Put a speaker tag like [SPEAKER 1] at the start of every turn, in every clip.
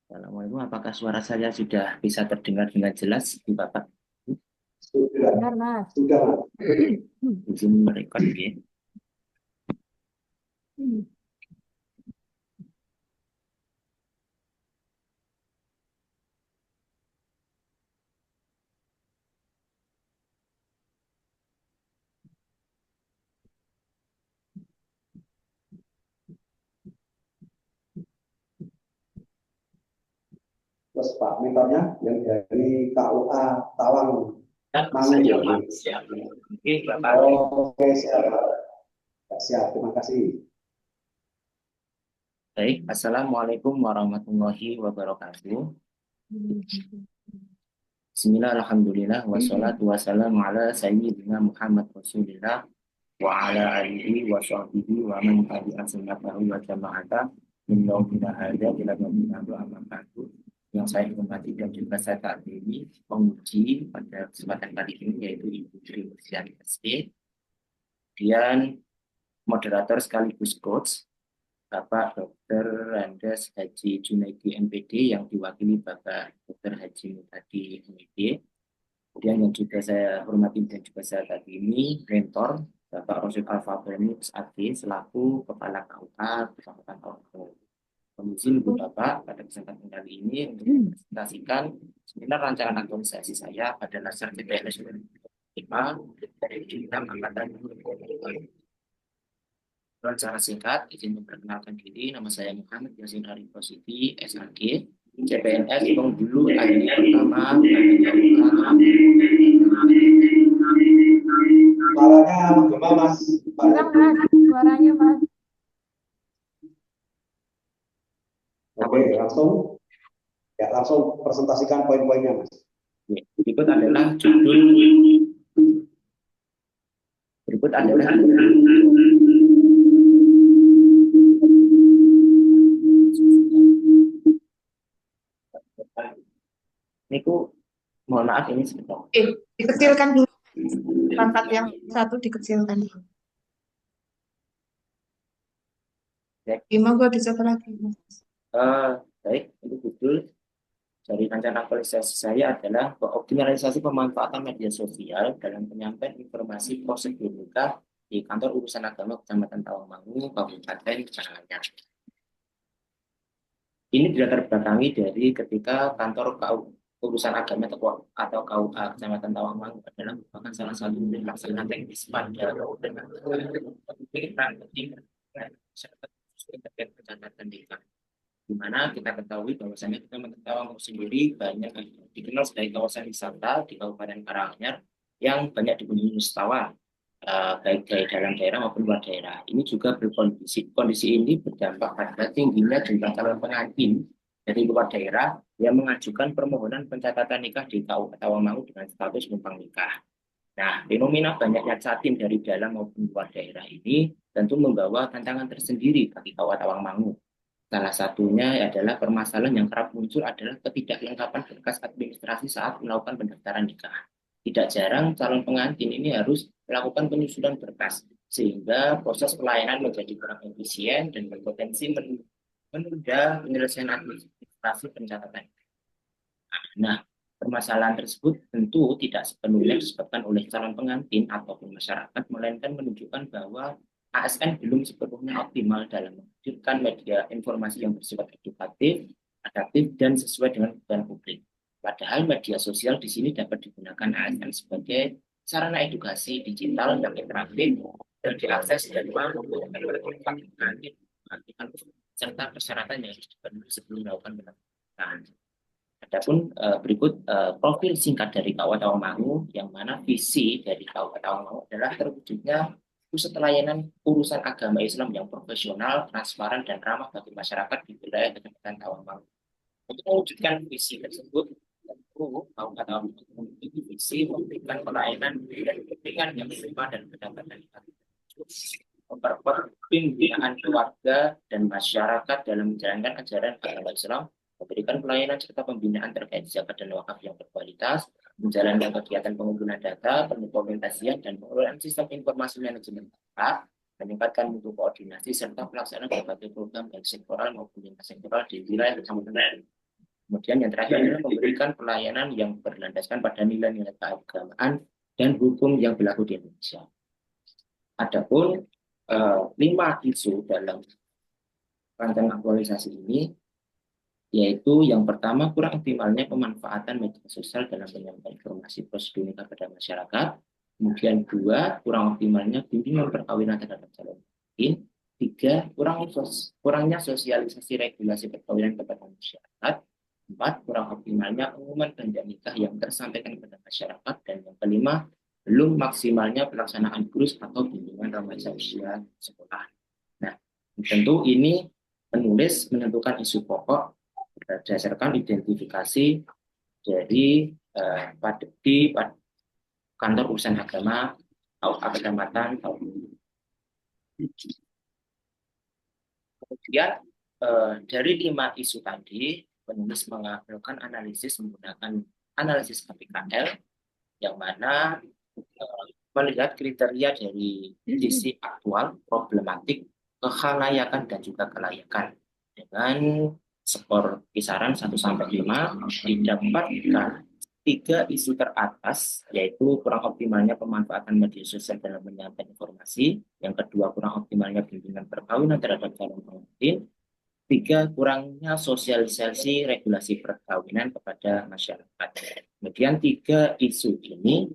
[SPEAKER 1] Assalamualaikum, apakah suara saya sudah bisa terdengar dengan jelas di Bapak?
[SPEAKER 2] Sudah,
[SPEAKER 3] Benar, Mas.
[SPEAKER 2] sudah, Mas.
[SPEAKER 1] Izin merekod ya.
[SPEAKER 2] Terus Pak Mentornya yang dari KUA Tawang Mangu
[SPEAKER 1] Saya
[SPEAKER 2] ya.
[SPEAKER 1] Pak, siap. Oke, Bapak.
[SPEAKER 2] Oke, siap. Siap, terima kasih.
[SPEAKER 1] Baik, Assalamualaikum warahmatullahi wabarakatuh. Bismillah, alhamdulillah, wassalatu wassalamu ala sayyidina Muhammad Rasulillah wa ala alihi wa sahbihi wa man tabi'a sunnatahu wa jama'ata min yawmina hadza ila yaumina amma ba'du. Yang saya hormati dan juga saya taati penguji pada kesempatan kali ini yaitu Ibu Tri Mulyani SD, kemudian moderator sekaligus coach Bapak Dr. Andes Haji Junaidi MPD yang diwakili Bapak Dr. Haji Mutadi MPD. Kemudian yang juga saya hormati dan juga saya tadi ini mentor Bapak Rosyid Al-Fadhili SAD selaku Kepala KUA Kecamatan Tawang. Komisi Ibu Bapak pada kesempatan kali ini untuk mempresentasikan seminar rancangan aktualisasi saya pada dasar CPNS 2005 dari Bintang Angkatan 2020. Secara singkat, izin memperkenalkan diri, nama saya Muhammad Yasin Arif Rosidi, SAG, CPNS Bengkulu, ID pertama,
[SPEAKER 2] Suaranya menggema, Mas.
[SPEAKER 3] Kurang, Mas. Suaranya, Mas.
[SPEAKER 2] Oke, langsung presentasikan poin-poinnya, Mas.
[SPEAKER 1] Berikut adalah judul, berikut adalah ini mohon maaf ini sebentar.
[SPEAKER 3] Dikecilkan dulu. Pangkat yang satu dikecilkan. Gimana gue bisa lagi, Mas?
[SPEAKER 1] Baik, itu judul dari rencana aktualisasi saya adalah optimalisasi pemanfaatan media sosial dalam penyampaian informasi prosedur nikah di kantor urusan agama Kecamatan Tawangmangu, Kabupaten Karanganyar. Ini dilatar belakangi dari ketika kantor urusan agama atau KUA Kecamatan Tawangmangu adalah merupakan salah satu pelaksana teknis pada dengan terkait pencatatan nikah. Di mana kita ketahui bahwasannya kita Tawangmangu sendiri banyak dikenal sebagai kawasan wisata di Kabupaten Karanganyar yang banyak dikunjungi wisatawan, baik dari dalam daerah maupun luar daerah. Ini juga kondisi ini berdampak pada tingginya jumlah calon pengantin dari luar daerah yang mengajukan permohonan pencatatan nikah di KUA Tawangmangu dengan status numpang nikah. Nah, fenomena banyaknya catin dari dalam maupun luar daerah ini tentu membawa tantangan tersendiri bagi KUA Tawangmangu. Salah satunya adalah permasalahan yang kerap muncul adalah ketidaklengkapan berkas administrasi saat melakukan pendaftaran nikah. Tidak jarang calon pengantin ini harus melakukan penyusunan berkas, sehingga proses pelayanan menjadi kurang efisien dan berpotensi menunda penyelesaian administrasi pencatatan. Nah, permasalahan tersebut tentu tidak sepenuhnya disebabkan oleh calon pengantin ataupun masyarakat, melainkan menunjukkan bahwa ASN belum sepenuhnya optimal dalam mewujudkan media informasi yang bersifat edukatif, adaptif, dan sesuai dengan kebutuhan publik. Padahal media sosial di sini dapat digunakan ASN sebagai sarana edukasi digital yang interaktif dan diakses dari mana serta persyaratan yang harus dipenuhi sebelum melakukan pendaftaran. Adapun berikut profil singkat dari KUA Tawangmangu, yang mana visi dari KUA Tawangmangu adalah terwujudnya pusat layanan urusan agama Islam yang profesional, transparan, dan ramah bagi masyarakat di wilayah Kecamatan Tawangmangu. Untuk mewujudkan visi tersebut, tentu KUA Tawangmangu memiliki visi memberikan pelayanan dan kepentingan yang prima dan mendapatkan memperkuat pembinaan keluarga dan masyarakat dalam menjalankan ajaran agama Islam, memberikan pelayanan serta pembinaan terkait zakat dan wakaf yang berkualitas, menjalankan kegiatan pengumpulan data, pendokumentasian, dan pengelolaan sistem informasi manajemen data, meningkatkan mutu koordinasi, serta pelaksanaan berbagai program baik sektoral maupun lintas sektoral di wilayah kecamatan. Kemudian yang terakhir adalah memberikan pelayanan yang berlandaskan pada nilai-nilai keagamaan dan hukum yang berlaku di Indonesia. Adapun 5 isu dalam rancangan aktualisasi ini, yaitu yang pertama kurang optimalnya pemanfaatan media sosial dalam penyampaian informasi prosedur nikah pada masyarakat. Kemudian 2, kurang optimalnya bimbingan perkawinan terhadap calon kawin. 3, kurangnya sosialisasi regulasi perkawinan kepada masyarakat. 4, kurang optimalnya pengumuman tanda nikah yang tersampaikan kepada masyarakat. Dan yang kelima, belum maksimalnya pelaksanaan kursus atau bimbingan remaja usia sekolah. Nah, tentu ini penulis menentukan isu pokok berdasarkan identifikasi dari di kantor urusan agama atau kecamatan tahun ini. Kemudian dari 5 isu tadi, penulis melakukan analisis menggunakan analisis KPKL, yang mana melihat kriteria dari sisi aktual, problematik, kekhalayakan, dan juga kelayakan. Dengan skor kisaran 1-5, didapatkan 3 isu teratas, yaitu kurang optimalnya pemanfaatan media sosial dalam menyampaikan informasi. Yang kedua, kurang optimalnya bimbingan perkawinan terhadap calon pengantin. 3, kurangnya sosialisasi regulasi perkawinan kepada masyarakat. Kemudian 3 isu ini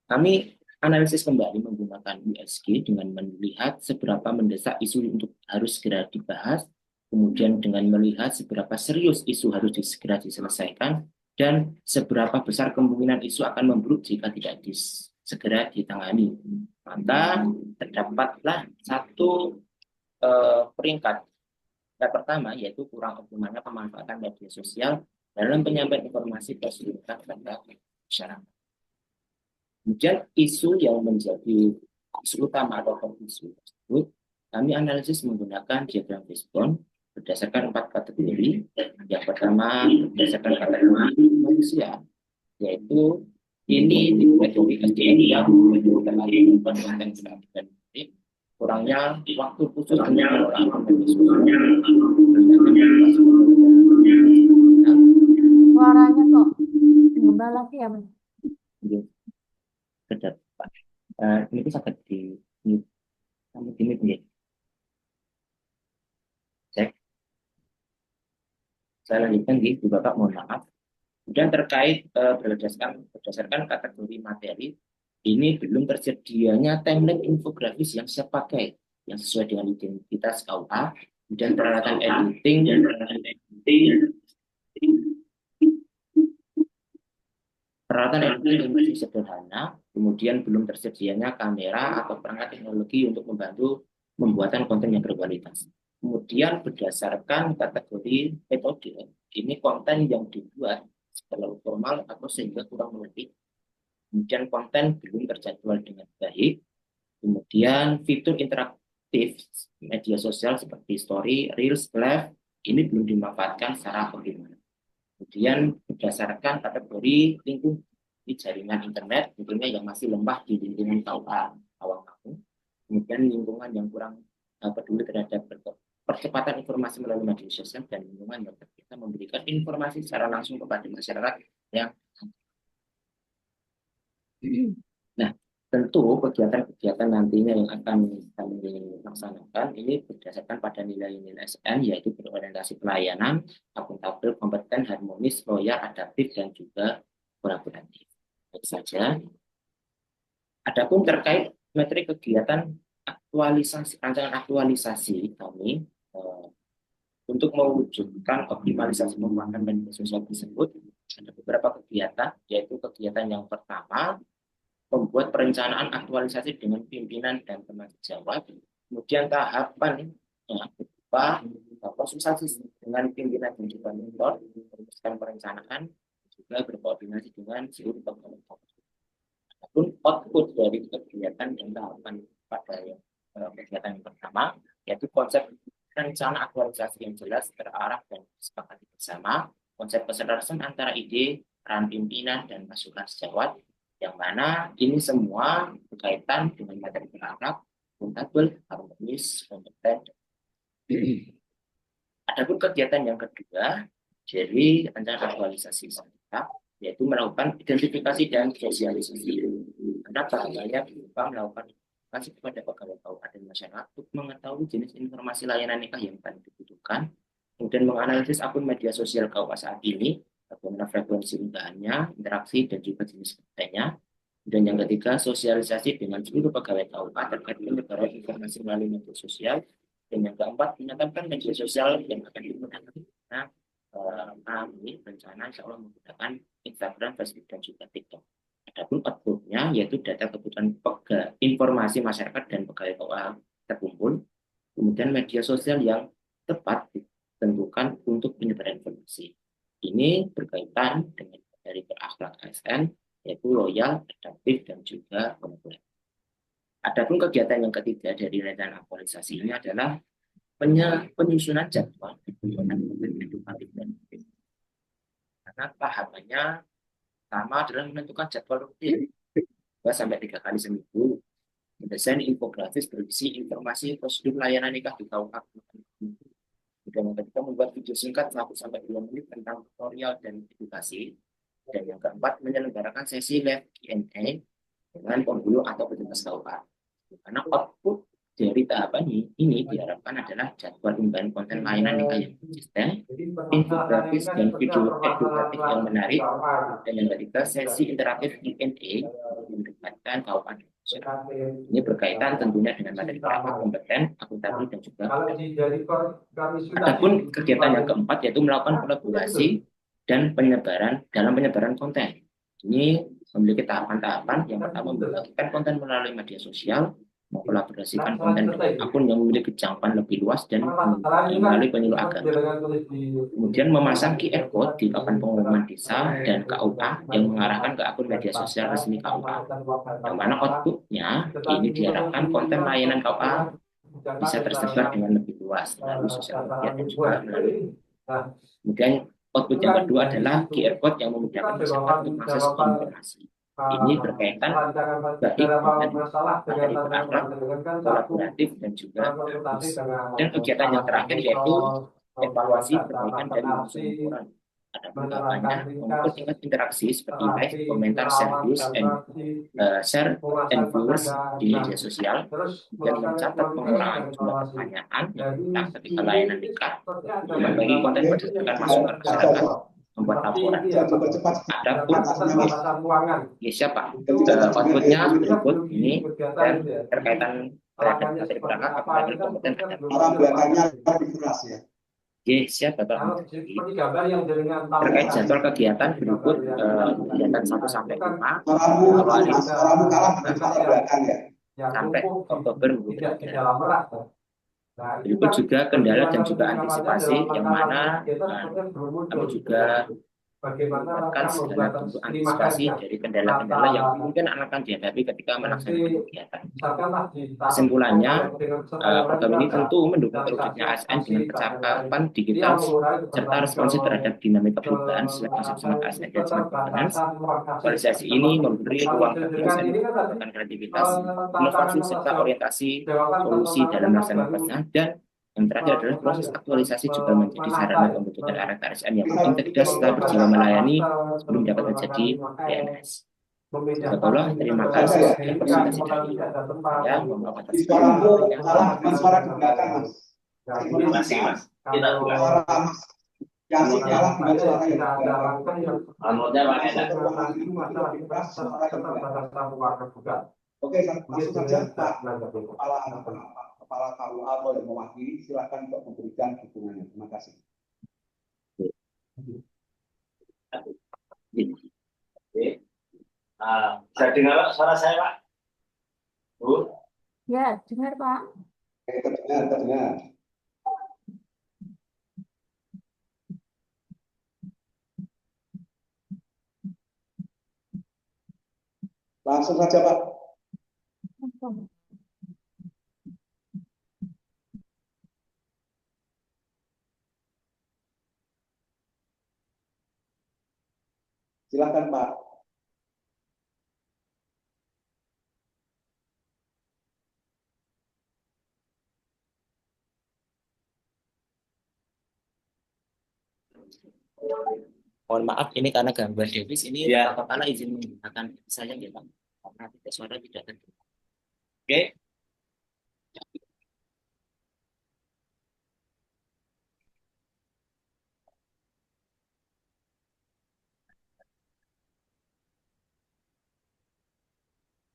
[SPEAKER 1] kami analisis kembali menggunakan USG dengan melihat seberapa mendesak isu untuk harus segera dibahas, kemudian dengan melihat seberapa serius isu harus segera diselesaikan, dan seberapa besar kemungkinan isu akan memburuk jika tidak segera ditangani. Maka terdapatlah satu peringkat. Yang pertama yaitu kurang optimalnya pemanfaatan media sosial dalam penyampaian informasi prosedur kepada masyarakat. Kemudian isu yang menjadi isu utama atau isu tersebut, kami analisis menggunakan diagram fishbone berdasarkan 4 kategori. Yang pertama berdasarkan kategori manusia, yaitu ini dibagi SDM yang terlalu konten dan kurangnya waktu khusus untuk melakukan
[SPEAKER 3] Suaranya kok gembala lagi ya, Mas?
[SPEAKER 1] ke depan. Ini sangat di mute. Cek. Saya lanjutkan di Bapak, mohon maaf. Kemudian terkait berdasarkan kategori materi, ini belum tersedianya template infografis yang siap pakai, yang sesuai dengan identitas KUA, kemudian peralatan editing, yang masih sederhana, kemudian belum tersedianya kamera atau perangkat teknologi untuk membantu pembuatan konten yang berkualitas. Kemudian berdasarkan kategori metode, ini konten yang dibuat terlalu formal atau sehingga kurang mengerti. Kemudian konten belum terjadwal dengan baik. Kemudian fitur interaktif media sosial seperti story, reels, live ini belum dimanfaatkan secara optimal. Kemudian berdasarkan kategori lingkungan di jaringan internet, tentunya yang masih lemah di lingkungan KUA awal tahun. Kemudian lingkungan yang kurang peduli terhadap percepatan informasi melalui media sosial, dan lingkungan yang bisa memberikan informasi secara langsung kepada masyarakat yang nah, tentu kegiatan-kegiatan nantinya yang akan kami laksanakan ini berdasarkan pada nilai-nilai SN, yaitu berorientasi pelayanan, akuntabel, kompeten, harmonis, loyal, adaptif, dan juga kolaboratif. Itu saja. Adapun terkait materi kegiatan rancangan aktualisasi kami untuk mewujudkan optimalisasi pembangunan media sosial tersebut, ada beberapa kegiatan, yaitu kegiatan yang pertama, membuat perencanaan aktualisasi dengan pimpinan dan teman sejawat. Kemudian tahapan berupa konsultasi dengan pimpinan dan juga mentor, merumuskan perencanaan, juga berkoordinasi dengan seluruh tokoh-tokoh. Adapun output dari kegiatan dan tahapan pada kegiatan yang pertama, yaitu konsep rencana aktualisasi yang jelas, terarah, dan disepakati bersama, konsep keselarasan antara ide, peran pimpinan, dan masukan sejawat, yang mana ini semua berkaitan dengan materi berangkat, akuntabel, harmonis, kompeten. Adapun kegiatan yang kedua, Jadi rencana aktualisasi saya yaitu melakukan identifikasi dan sosialisasi. Karena bahannya berupa melakukan edukasi kepada pegawai KUA dan masyarakat untuk mengetahui jenis informasi layanan nikah yang paling dibutuhkan, kemudian menganalisis akun media sosial KUA saat ini, bagaimana frekuensi unggahannya, interaksi, dan juga jenis kontennya. Dan yang ketiga, sosialisasi dengan seluruh pegawai KUA terkait penyebaran informasi melalui media sosial. Dan yang keempat, menetapkan media sosial yang akan digunakan. Nah, kami rencana insya Allah menggunakan Instagram, Facebook, dan juga TikTok. Adapun outputnya yaitu data kebutuhan informasi masyarakat dan pegawai KUA terkumpul, kemudian media sosial yang tepat ditentukan untuk penyebaran informasi. Ini berkaitan dengan dari berakhlak ASN, yaitu loyal, adaptif, dan juga kolaboratif. Adapun kegiatan yang ketiga dari rencana aktualisasi ini adalah penyusunan jadwal edukatif dan karena tahapannya pertama adalah menentukan jadwal rutin 2 sampai 3 kali seminggu, mendesain infografis berisi informasi prosedur layanan nikah di KUA. Kemudian yang ketiga membuat video singkat 1 sampai 2 menit tentang tutorial dan edukasi. Dan yang keempat menyelenggarakan sesi live Q&A dengan penghulu atau petugas KUA. Karena output dari tahapan ini diharapkan adalah jadwal unggahan konten layanan nikah yang konsisten, infografis dan video edukatif yang menarik, dan yang ketiga sesi interaktif Q&A yang melibatkan KUA. Ini berkaitan tentunya dengan materi praktek kompeten, akuntabel, dan juga adapun kegiatan yang keempat yaitu melakukan kolaborasi dan penyebaran konten. Ini memiliki tahapan-tahapan. Yang pertama membagikan konten melalui media sosial, mengkolaborasikan konten dengan akun yang memiliki jangkauan lebih luas dan melalui penyuluh agama. Kemudian memasang QR code di papan pengumuman desa dan KUA yang mengarahkan ke akun media sosial resmi KUA. Yang mana outputnya ini diharapkan konten layanan KUA bisa tersebar dengan lebih luas melalui sosial media dan juga melalui. Kemudian output yang kedua adalah QR code yang memudahkan masyarakat untuk mengakses informasi. Ini berkaitan baik dengan materi berakhlak, kolaboratif, dan juga gratis. Dan kegiatan yang terakhir yaitu evaluasi perbaikan dan pengukuran. Ada tahapannya mengukur tingkat interaksi seperti like, komentar, share views, and viewers di media sosial, dan mencatat pengurangan jumlah pertanyaan yang datang ketika layanan nikah, membagi konten berdasarkan masukan masyarakat, membuat laporan. Adapun ya siapa outputnya berikut ini dan berkaitan terhadap materi perangkat apabila kompeten ada
[SPEAKER 2] Orang belakangnya lebih keras ya.
[SPEAKER 1] siapa Bapak terkait jadwal kegiatan berikut kegiatan 1 sampai 5 awali
[SPEAKER 2] Suaramu kalah dengan suara belakang ya.
[SPEAKER 1] sampai Oktober berikut juga kendala dan juga antisipasi yang mana kami juga menyiapkan segala bentuk antisipasi dari kendala-kendala yang mungkin akan dihadapi ketika melaksanakan kegiatan. Kesimpulannya, program ini tentu mendukung terwujudnya ASN dengan percakapan digital serta responsif terhadap dinamika perubahan seleksi semangat ASN dan semangat governance. Aktualisasi ini memberi ruang bagi ASN menggunakan kreativitas, inovasi serta orientasi solusi dalam melaksanakan perubahan. Dan yang terakhir adalah proses aktualisasi juga menjadi sarana pembentukan RSN yang integritas setelah berjalan melayani sebelum dapat menjadi PNS. Jazakallah, terima kasih sekian presentasi dari saya. Mohon maaf atas
[SPEAKER 2] Suaramu kalah dengan suara di belakang mas.
[SPEAKER 4] Masih mas. Kita buka.
[SPEAKER 2] Suara mas Yasin kalah dengan suara yang di belakang.
[SPEAKER 4] Anotnya Pak Eda.
[SPEAKER 2] Oke, langsung saja Pak Kepala KUA atau yang mewakili, silakan untuk memberikan dukungannya. Terima kasih.
[SPEAKER 4] Bisa dengar suara saya Pak? Bu?
[SPEAKER 3] Ya, dengar Pak.
[SPEAKER 2] Oke, terdengar. Langsung saja Pak. Silakan Pak.
[SPEAKER 1] Mohon maaf, ini karena gangguan Devis, ini
[SPEAKER 4] Ya.
[SPEAKER 1] Bapak Kala izin menggunakan saya ya Pak, karena tidak suara tidak terdengar.
[SPEAKER 4] Oke.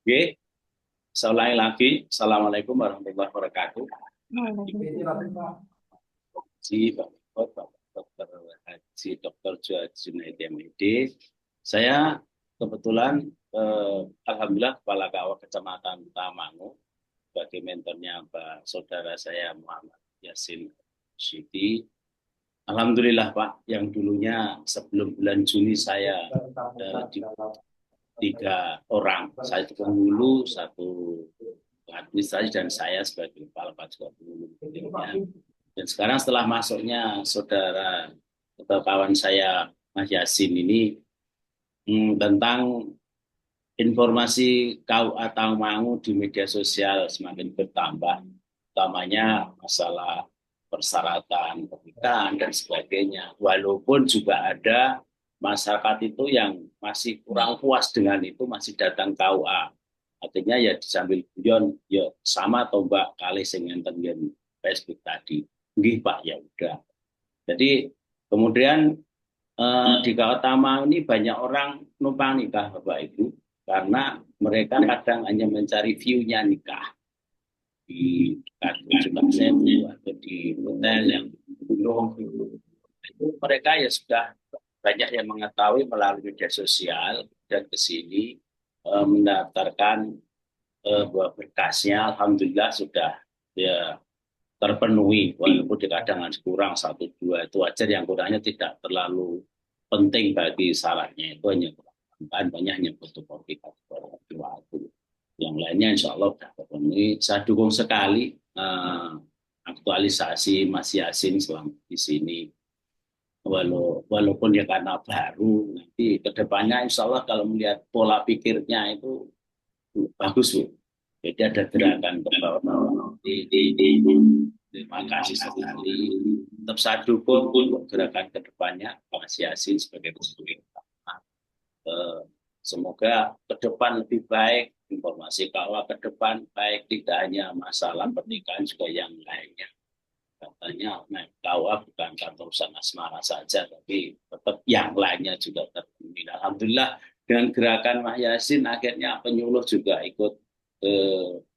[SPEAKER 4] Oke. Saya ulangi lagi. Assalamualaikum warahmatullahi wabarakatuh. Si Bapak Dr. Haji Dr. Junaidi MD. Saya kebetulan alhamdulillah Kepala KUA Kecamatan Tamangu sebagai mentornya Pak saudara saya Muhammad Yasin Siti. Alhamdulillah Pak, yang dulunya sebelum bulan Juni saya di 3 orang, saya itu penghulu, 1 administrasi dan saya sebagai kepala pasukan penghulu. Dan sekarang setelah masuknya saudara atau kawan saya Mas Yasin ini tentang informasi KUA Tamangu di media sosial semakin bertambah, utamanya masalah persyaratan pernikahan dan sebagainya. Walaupun juga ada masyarakat itu yang masih kurang puas dengan itu, masih datang KUA. Artinya ya sambil guyon, ya sama atau Mbak kali sing enten yen Facebook tadi. Nggih Pak, ya udah. Jadi kemudian di KUA Tamangu ini banyak orang numpang nikah Bapak Ibu, karena mereka kadang hanya mencari view-nya nikah di Jumat Sewu atau di hotel yang belum itu, mereka ya sudah banyak yang mengetahui melalui media sosial dan ke sini mendaftarkan bahwa berkasnya alhamdulillah sudah ya terpenuhi, walaupun kadang kurang 1-2 itu wajar, yang kurangnya tidak terlalu penting bagi syaratnya, itu hanya banyak hanya fotokopi waktu. Yang lainnya insya Allah sudah terpenuhi. Saya dukung sekali aktualisasi Mas Yasin selama di sini. Walaupun ya karena baru, nanti kedepannya insya Allah kalau melihat pola pikirnya itu bagus Bu. Jadi ada gerakan ke bawah. Terima kasih sekali. Tetap saya dukung untuk gerakan kedepannya Mas Yasin sebagai pemimpin utama. Semoga ke depan lebih baik, informasi KUA ke depan baik, tidak hanya masalah pernikahan juga yang lainnya. Katanya KUA bukan kantor urusan asmara saja, tapi tetap yang lainnya juga terpenuhi. Alhamdulillah dengan gerakan Mas Yasin akhirnya penyuluh juga ikut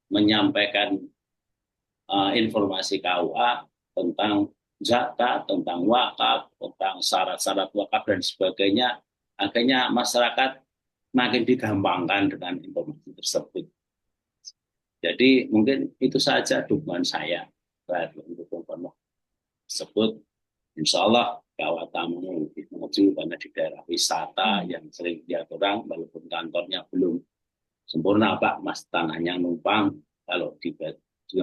[SPEAKER 4] menyampaikan informasi KUA tentang zakat, tentang wakaf, tentang syarat-syarat wakaf dan sebagainya. Akhirnya masyarakat makin digampangkan dengan informasi tersebut. Jadi mungkin itu saja dukungan saya untuk informasi tersebut. Insya Allah KUA Tamangu lebih maju karena di daerah wisata yang sering lihat orang, walaupun kantornya belum sempurna Pak, Mas, tanahnya numpang, kalau di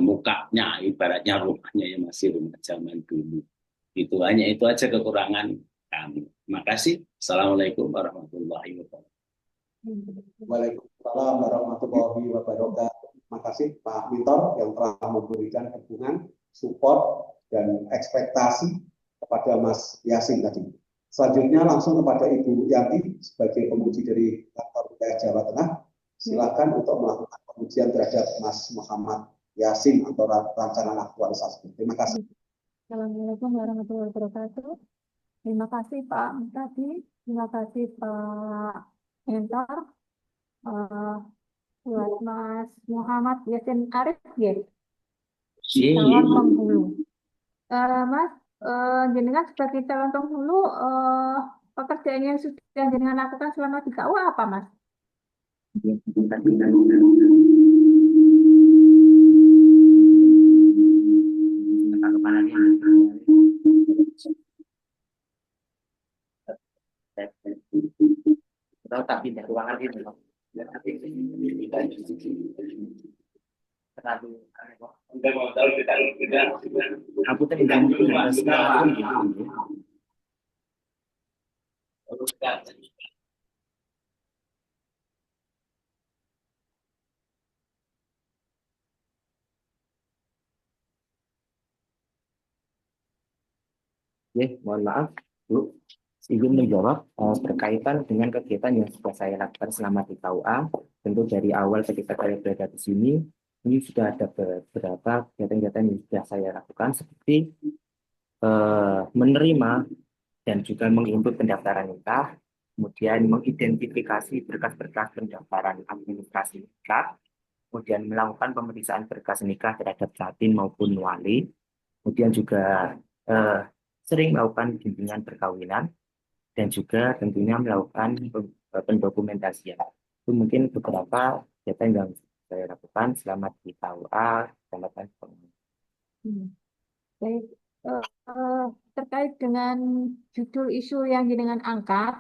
[SPEAKER 4] mukanya ibaratnya rumahnya yang masih rumah zaman dulu. Itu hanya itu aja kekurangan kami. Terima kasih. Assalamualaikum warahmatullahi wabarakatuh.
[SPEAKER 2] Waalaikumsalam warahmatullahi wabarakatuh. Terima kasih Pak Mintor yang telah memberikan dukungan, support, dan ekspektasi kepada Mas Yasin tadi. Selanjutnya langsung kepada Ibu Yanti sebagai pemuji dari kantor wilayah Jawa Tengah. Silakan untuk melakukan pengujian terhadap Mas Muhammad Yasin atau rancangan aktualisasi. Terima kasih.
[SPEAKER 3] Assalamualaikum warahmatullahi wabarakatuh. Terima kasih Pak Mutadi, terima kasih Pak Mentor, buat Mas Muhammad Yasin Arif ya, calon penghulu. Mas, jenengan sebagai calon penghulu, pekerjaan yang sudah jenengan lakukan selama 3 tahun apa Mas?
[SPEAKER 1] Tahu tak pindah ruangan ini loh. Terlalu aku tadi mohon maaf. Bu, ingin menjawab berkaitan dengan kegiatan yang sudah saya lakukan selama di KUA. Tentu dari awal ketika saya berada di sini, ini sudah ada beberapa kegiatan-kegiatan yang sudah saya lakukan seperti menerima dan juga menginput pendaftaran nikah, kemudian mengidentifikasi berkas-berkas pendaftaran administrasi nikah, kemudian melakukan pemeriksaan berkas nikah terhadap jatin maupun wali, kemudian juga sering melakukan bimbingan perkawinan, dan juga tentunya melakukan pendokumentasian. Itu mungkin beberapa kegiatan yang saya lakukan selama di KUA, Kecamatan Pemenang.
[SPEAKER 3] Baik, terkait dengan judul isu yang jenengan angkat,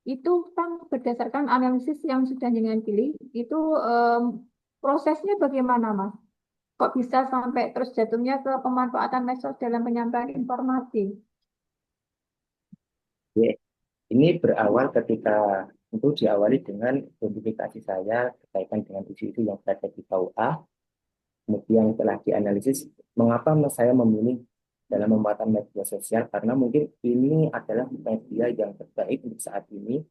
[SPEAKER 3] itu kan berdasarkan analisis yang sudah jenengan pilih, itu prosesnya bagaimana, Mas? Kok bisa sampai terus jatuhnya ke pemanfaatan medsos dalam penyampaian informasi?
[SPEAKER 1] Oke, ini berawal ketika tentu diawali dengan identifikasi saya berkaitan dengan isu-isu yang berada di KUA. Kemudian setelah dianalisis, mengapa saya memilih dalam memanfaatkan media sosial? Karena mungkin ini adalah media yang terbaik untuk saat ini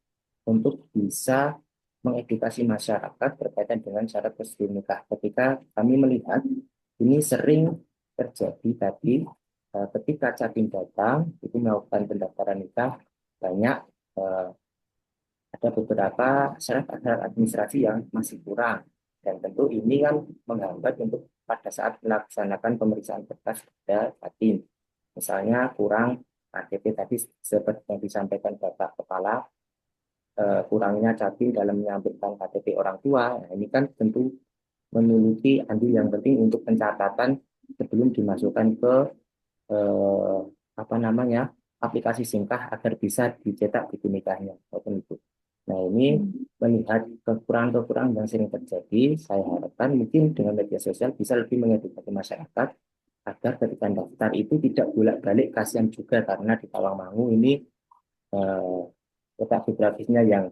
[SPEAKER 1] untuk bisa mengedukasi masyarakat berkaitan dengan syarat persetujuan nikah. Ketika kami melihat ini sering terjadi tadi ketika Capim datang itu melakukan pendaftaran nikah, banyak ada beberapa syarat administrasi yang masih kurang, dan tentu ini kan menghambat untuk pada saat melaksanakan pemeriksaan berkas pada Capim. Misalnya kurang KTP tadi seperti yang disampaikan Bapak Kepala, kurangnya Capim dalam menyampaikan KTP orang tua. Nah, ini kan tentu memiliki andil yang penting untuk pencatatan sebelum dimasukkan ke aplikasi singkah agar bisa dicetak buku nikahnya. Nah, ini melihat kekurangan-kekurangan yang sering terjadi, saya harapkan mungkin dengan media sosial bisa lebih mengedukasi masyarakat agar ketika daftar itu tidak bolak-balik, kasihan juga karena di Tawangmangu ini letak geografisnya yang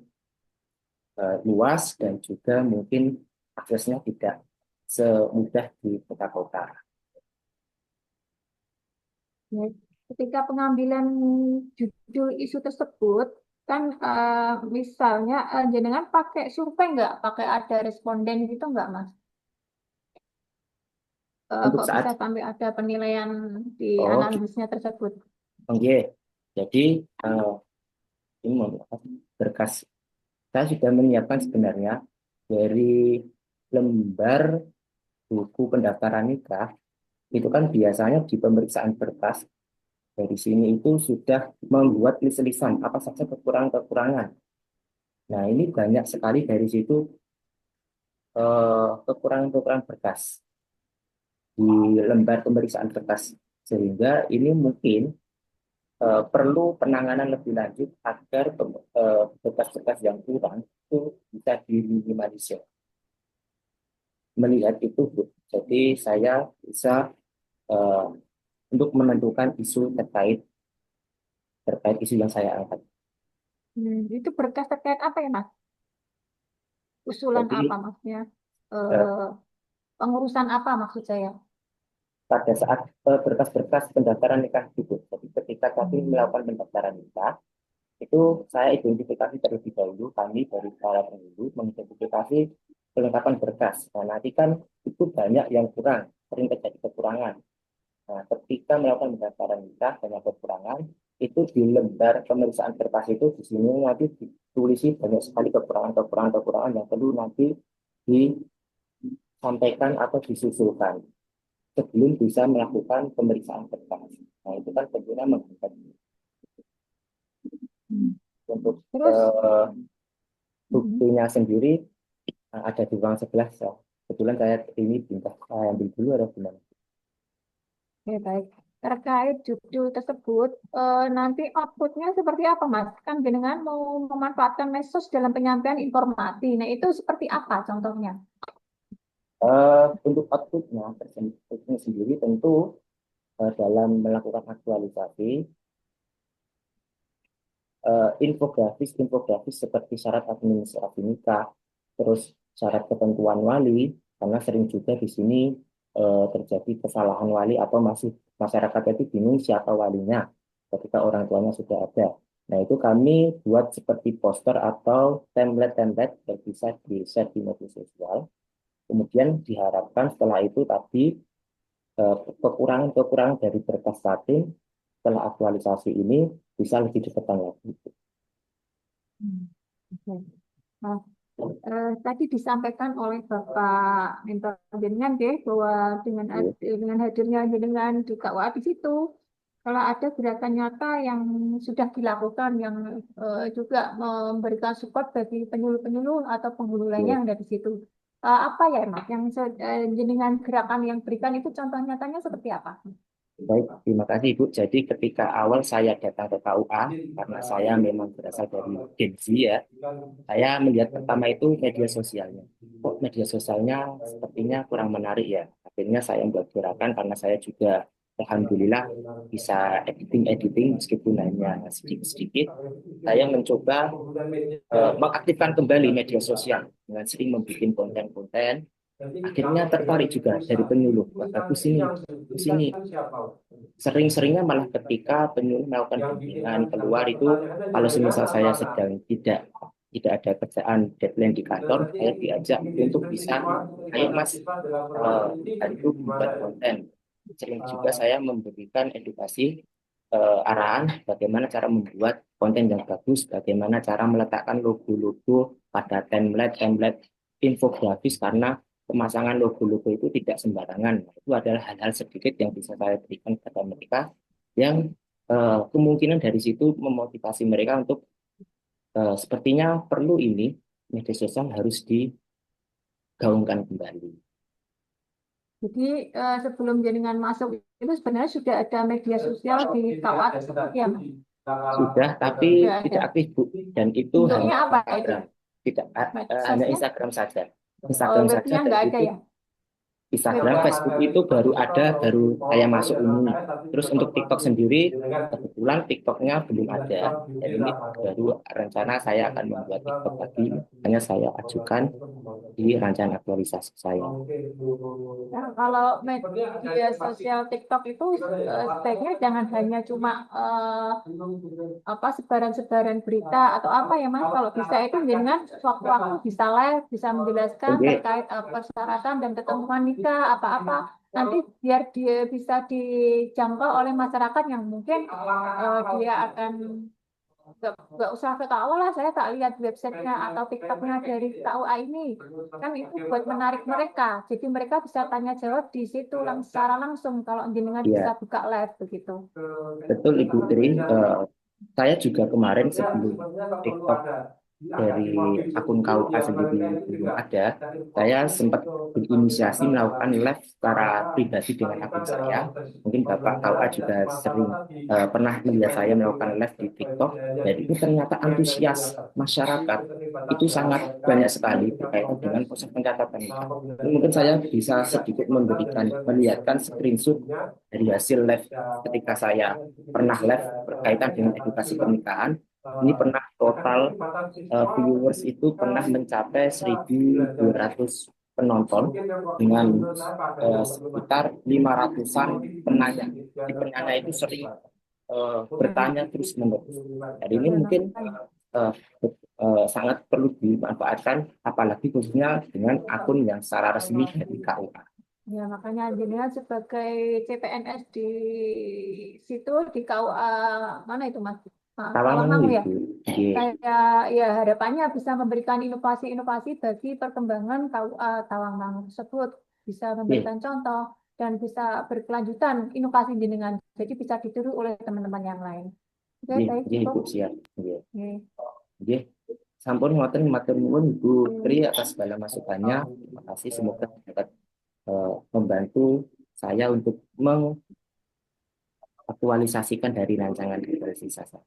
[SPEAKER 1] luas dan juga mungkin aksesnya tidak semudah di kota-kota.
[SPEAKER 3] Baik. Ketika pengambilan judul isu tersebut, kan misalnya jenengan pakai survei nggak? Pakai ada responden gitu nggak, Mas?
[SPEAKER 1] Untuk
[SPEAKER 3] Kok bisa
[SPEAKER 1] saat
[SPEAKER 3] sampai ada penilaian di analisisnya tersebut?
[SPEAKER 1] Oke, jadi ini berkas saya sudah menyiapkan sebenarnya dari lembar buku pendaftaran nikah. Itu kan biasanya di pemeriksaan berkas dari sini itu sudah membuat list-listan apa saja kekurangan-kekurangan. Nah, ini banyak sekali dari situ kekurangan-kekurangan berkas di lembar pemeriksaan berkas, sehingga ini mungkin perlu penanganan lebih lanjut agar berkas-berkas yang kurang itu bisa diminimalisir. Melihat itu, Bu, jadi saya bisa untuk menentukan isu terkait isu yang saya angkat.
[SPEAKER 3] Itu berkas terkait apa ya, Mas? Usulan
[SPEAKER 1] Jadi
[SPEAKER 3] apa, Maksudnya?
[SPEAKER 1] eh,
[SPEAKER 3] Pengurusan apa maksud saya?
[SPEAKER 1] pada saat berkas-berkas pendaftaran nikah itu, jadi ketika kami melakukan pendaftaran nikah, itu saya identifikasi terlebih dahulu, kami dari para penghulu mengidentifikasi kelengkapan berkas. Nah, nanti kan itu banyak yang kurang, sering terjadi kekurangan. Nah, ketika melakukan pendaftaran nikah banyak kekurangan, itu di lembar pemeriksaan berkas itu di sini nanti ditulisi banyak sekali kekurangan yang perlu nanti disampaikan atau disusulkan sebelum bisa melakukan pemeriksaan berkas. Nah, itu kan tentunya menghambat. Untuk
[SPEAKER 3] Terus,
[SPEAKER 1] buktinya sendiri ada di ruang sebelah. Kebetulan saya ini pindah, saya ambil dulu atau gimana?
[SPEAKER 3] oke, baik. Terkait judul tersebut, nanti outputnya seperti apa, Mas? Kan jenengan mau memanfaatkan medsos dalam penyampaian informasi. Nah, itu seperti apa contohnya?
[SPEAKER 1] Untuk outputnya sendiri tentu dalam melakukan aktualisasi infografis seperti syarat administrasi nikah, terus syarat ketentuan wali, karena sering juga di sini terjadi kesalahan wali atau masih masyarakat itu bingung siapa walinya. ketika orang tuanya sudah ada. Nah, itu kami buat seperti poster atau template-template yang bisa di-share di media sosial. Kemudian diharapkan setelah itu tadi kekurangan-kekurangan dari berkas Latin setelah aktualisasi ini bisa lebih ditekan lagi.
[SPEAKER 3] Oke. Nah, tadi disampaikan oleh Bapak Mentor Jenengan deh bahwa dengan hadirnya jenengan di KUA di situ, kalau ada gerakan nyata yang sudah dilakukan yang juga memberikan support bagi penyuluh-penyuluh atau penghulu lainnya yang ada di situ. Apa ya, Mas? Yang jenengan gerakan yang berikan itu contoh nyatanya seperti apa?
[SPEAKER 1] Baik, terima kasih Ibu. Jadi ketika awal saya datang ke KUA, karena saya memang berasal dari Gen Z ya, saya melihat pertama itu media sosialnya. Kok media sosialnya sepertinya kurang menarik ya. Akhirnya saya membuat gerakan karena saya juga alhamdulillah bisa editing meskipun hanya sedikit-sedikit. Saya mencoba mengaktifkan kembali media sosial dengan sering membuat konten-konten. Akhirnya tertarik juga dari penyuluh. Wah, bagus ini, bagus ini. Sering-seringnya malah ketika penyuluh melakukan bimbingan keluar itu, kalau semisal saya sedang tidak ada kerjaan deadline di kantor, saya diajak untuk bisa, ayo Mas, hari itu membuat konten. Sering juga saya memberikan edukasi arahan bagaimana cara membuat konten yang bagus, bagaimana cara meletakkan logo-logo pada template infografis karena pemasangan logo-logo itu tidak sembarangan. Itu adalah hal-hal sedikit yang bisa saya berikan kepada mereka yang kemungkinan dari situ memotivasi mereka untuk sepertinya perlu ini media sosial harus digaungkan kembali.
[SPEAKER 3] Jadi sebelum jenengan masuk itu sebenarnya sudah ada media sosial di KUA tersebut ya, Mas?
[SPEAKER 1] Sudah, tapi
[SPEAKER 3] Sudah
[SPEAKER 1] tidak
[SPEAKER 3] ada.
[SPEAKER 1] aktif Bu, dan itu
[SPEAKER 3] Bentuknya
[SPEAKER 1] hanya
[SPEAKER 3] apa itu?
[SPEAKER 1] Instagram, tidak hanya
[SPEAKER 3] Medsosnya?
[SPEAKER 1] Instagram saja. Instagram saja
[SPEAKER 3] Webnya
[SPEAKER 1] dan
[SPEAKER 3] nggak ada
[SPEAKER 1] itu
[SPEAKER 3] ya?
[SPEAKER 1] Instagram, Facebook itu baru saya masuk ini. Terus untuk TikTok sendiri, kebetulan TikToknya belum ada. Dan ini baru rencana saya akan membuat TikTok lagi, hanya saya ajukan di rancangan aktualisasi saya.
[SPEAKER 3] Nah, kalau media sosial TikTok itu sebaiknya jangan hanya cuma sebaran-sebaran berita atau apa ya Mas. Kalau bisa itu jenengan waktu-waktu bisa live, bisa menjelaskan
[SPEAKER 1] Oke,
[SPEAKER 3] terkait persyaratan dan ketentuan nikah apa-apa. Nanti biar dia bisa dijangkau oleh masyarakat yang mungkin dia akan nggak usah ke KUA lah, saya tak lihat websitenya atau TikToknya dari KUA ini kan itu buat menarik mereka, jadi mereka bisa tanya jawab di situ secara langsung kalau jenengan
[SPEAKER 1] ya
[SPEAKER 3] bisa buka live begitu.
[SPEAKER 1] betul Ibu Tri. Saya juga kemarin sebelum TikTok dari akun KUA sendiri belum ada, saya sempat berinisiasi melakukan live secara pribadi dengan akun saya. Mungkin Bapak KUA juga sering pernah melihat saya melakukan live di TikTok, dan itu ternyata antusias masyarakat itu sangat banyak sekali berkaitan dengan proses pencatatan nikah. Mungkin saya bisa sedikit melihatkan screenshot dari hasil live ketika saya pernah live berkaitan dengan edukasi pernikahan. Ini pernah total viewers itu pernah mencapai 1.200 penonton dengan sekitar 500-an penanya. Di penanya itu sering bertanya terus menerus. Jadi ini
[SPEAKER 3] Ya,
[SPEAKER 1] mungkin sangat perlu dimanfaatkan, apalagi khususnya dengan akun yang secara resmi dari KUA.
[SPEAKER 3] ya makanya jenengan sebagai CPNS di situ di KUA mana itu Mas?
[SPEAKER 1] Tawanganmu
[SPEAKER 3] Tawangmangu ya.
[SPEAKER 1] itu,
[SPEAKER 3] Saya ya harapannya bisa memberikan inovasi-inovasi bagi perkembangan KUA Tawangmangu tersebut, bisa memberikan contoh dan bisa berkelanjutan inovasi jenengan, jadi bisa ditiru oleh teman-teman yang lain. Oke, baik
[SPEAKER 1] Ibu
[SPEAKER 3] cukup.
[SPEAKER 1] siap.
[SPEAKER 3] Oke.
[SPEAKER 1] Sampun ngoten matur nuwun Bu Tri atas segala masukannya. Terima kasih, semoga dapat membantu saya untuk mengaktualisasikan dari rancangan aktualisasi saya.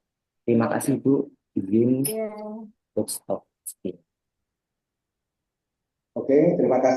[SPEAKER 1] Terima kasih Bu, izin
[SPEAKER 3] Ya.
[SPEAKER 1] untuk stop.
[SPEAKER 2] Oke, terima kasih.